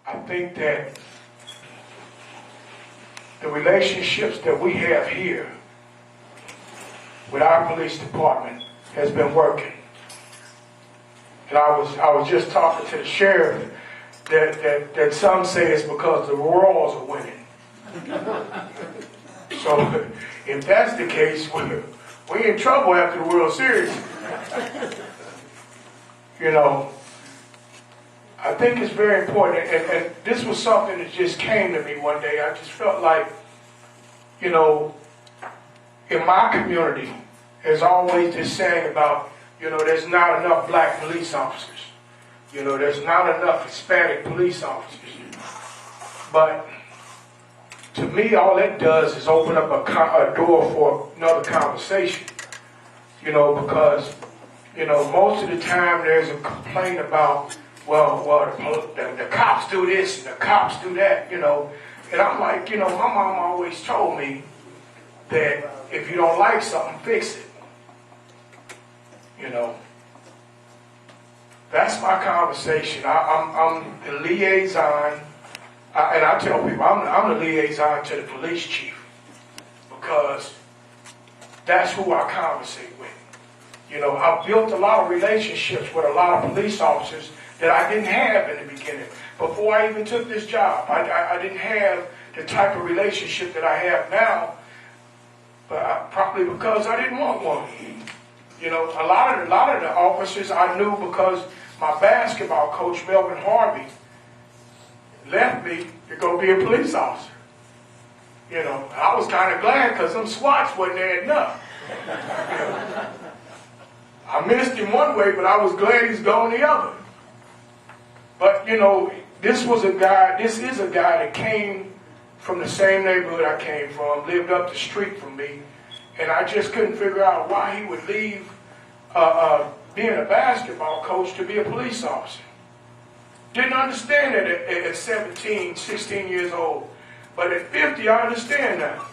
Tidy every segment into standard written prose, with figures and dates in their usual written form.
I think that the relationships that we have here with our police department has been working. And I was just talking to the sheriff that some say it's because the Royals are winning. So if that's the case, we're in trouble after the World Series. You know, I think it's very important, and this was something that just came to me one day. I just felt like, you know, in my community, there's always this saying about, you know, there's not enough black police officers. You know, there's not enough Hispanic police officers. But to me, all it does is open up a door for another conversation. You know, because, you know, most of the time there's a complaint about, well, the cops do this and the cops do that, you know. And I'm like, you know, my mom always told me that if you don't like something, fix it. You know, that's my conversation. I'm the liaison, and I tell people I'm the liaison to the police chief because that's who I conversate with. You know, I've built a lot of relationships with a lot of police officers that I didn't have in the beginning. Before I even took this job, I didn't have the type of relationship that I have now, but probably because I didn't want one. You know, a lot of the officers I knew because my basketball coach, Melvin Harvey, left me to go be a police officer. You know, I was kind of glad because them swats wasn't there enough. You know, I missed him one way, but I was glad he's gone the other. But, you know, this is a guy that came from the same neighborhood I came from, lived up the street from me, and I just couldn't figure out why he would leave being a basketball coach to be a police officer. Didn't understand it at 17, 16 years old. But at 50, I understand now.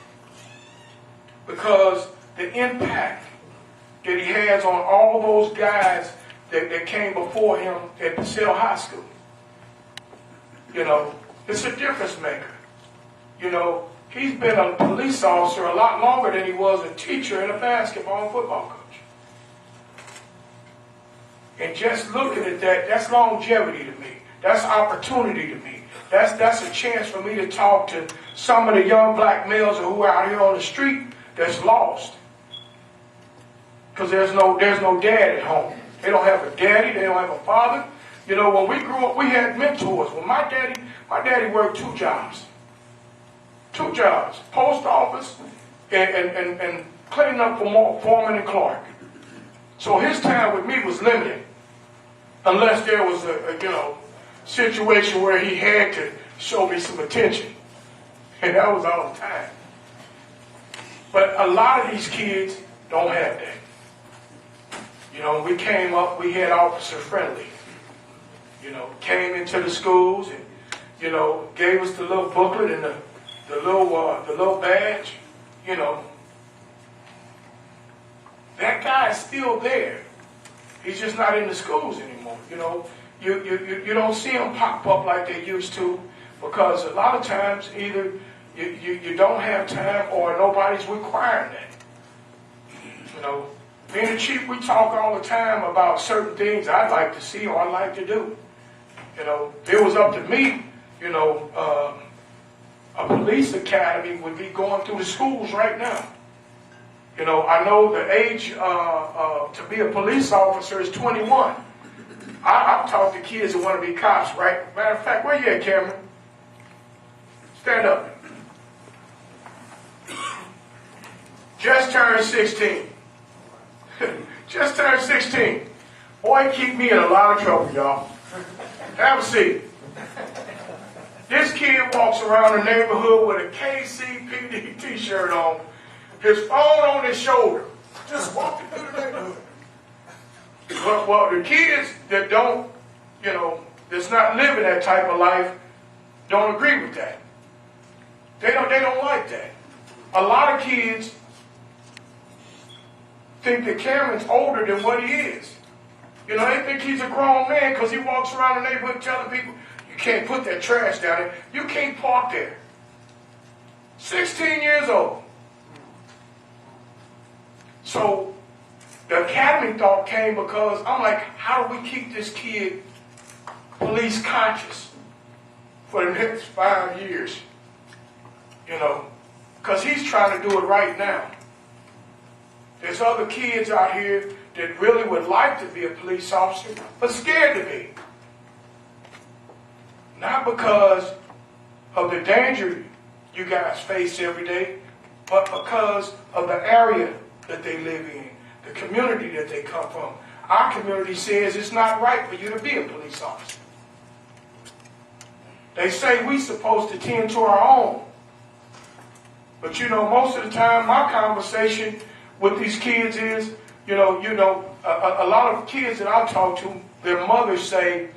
Because the impact that he has on all those guys that came before him at Purcell High School. You know, it's a difference maker. You know, he's been a police officer a lot longer than he was a teacher and a basketball and football coach. And just looking at that, that's longevity to me. That's opportunity to me. That's a chance for me to talk to some of the young black males who are out here on the street that's lost. Because there's no dad at home. They don't have a daddy. They don't have a father. You know, when we grew up, we had mentors. When my daddy worked two jobs. Post office and cleaning up for Foreman and Clarke. So his time with me was limited. Unless there was a situation where he had to show me some attention. And that was all the time. But a lot of these kids don't have that. You know, we came up, we had officer friendly. You know, came into the schools and, you know, gave us the little booklet and the little badge. You know, that guy is still there. He's just not in the schools anymore. You know, you don't see them pop up like they used to because a lot of times either you don't have time or nobody's requiring that. You know, me and the chief, we talk all the time about certain things I'd like to see or I'd like to do. You know, if it was up to me, you know, a police academy would be going through the schools right now. You know, I know the age to be a police officer is 21. I've talked to kids who want to be cops, right? Matter of fact, where you at, Cameron? Stand up. Just turned 16. Just turned 16. Boy, keep me in a lot of trouble, y'all. Have a seat. This kid walks around the neighborhood with a KCPD t-shirt on, his phone on his shoulder, just walking through the neighborhood. Well, the kids that don't, you know, that's not living that type of life, don't agree with that. They don't like that. A lot of kids think that Cameron's older than what he is. You know, they think he's a grown man because he walks around the neighborhood telling people, You can't put that trash down there. You can't park there. 16 years old. So the academy thought came because I'm like, how do we keep this kid police conscious for the next 5 years? You know, because he's trying to do it right now. There's other kids out here that really would like to be a police officer, but scared to be. Not because of the danger you guys face every day, but because of the area that they live in, the community that they come from. Our community says it's not right for you to be a police officer. They say we're supposed to tend to our own. But you know, most of the time, my conversation with these kids is, a lot of kids that I talk to, their mothers say,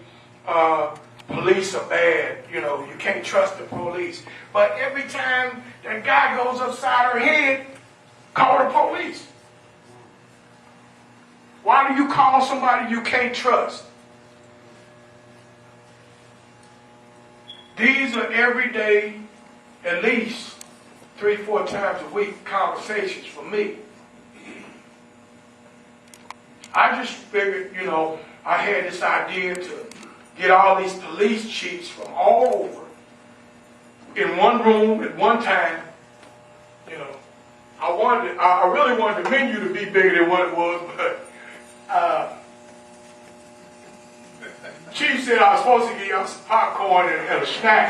police are bad, you can't trust the police. But every time that guy goes upside her head, call the police. Why do you call somebody you can't trust? These are everyday, at least 3-4 times a week conversations for me. I just figured, I had this idea to get all these police chiefs from all over in one room at one time. I really wanted the menu to be bigger than what it was, but Chief said I was supposed to get y'all some popcorn and a snack.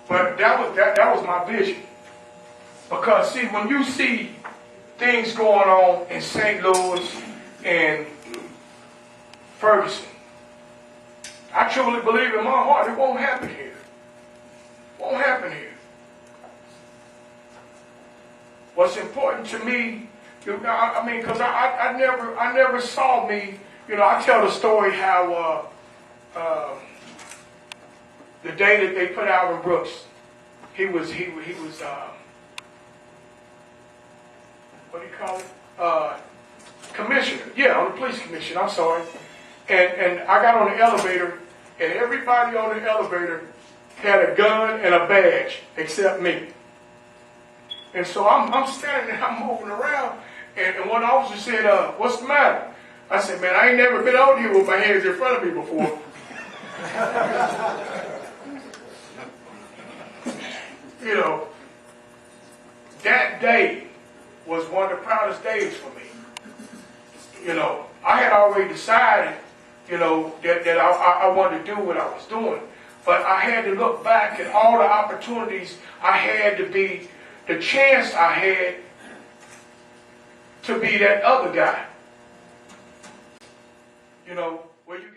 But that was my vision. Because see, when you see things going on in St. Louis and Ferguson, I truly believe in my heart it won't happen here. It won't happen here. What's important to me, because I never saw me, I tell the story how the day that they put Alvin Brooks, he was what do you call it? Commissioner. Yeah, on the police commission, I'm sorry. And I got on the elevator, and everybody on the elevator had a gun and a badge except me. And so I'm standing there, I'm moving around, and one officer said, what's the matter? I said, man, I ain't never been out here with my hands in front of me before. That day was one of the proudest days for me. I had already decided, that I wanted to do what I was doing. But I had to look back at all the opportunities I had to be, the chance I had to be that other guy. Where you got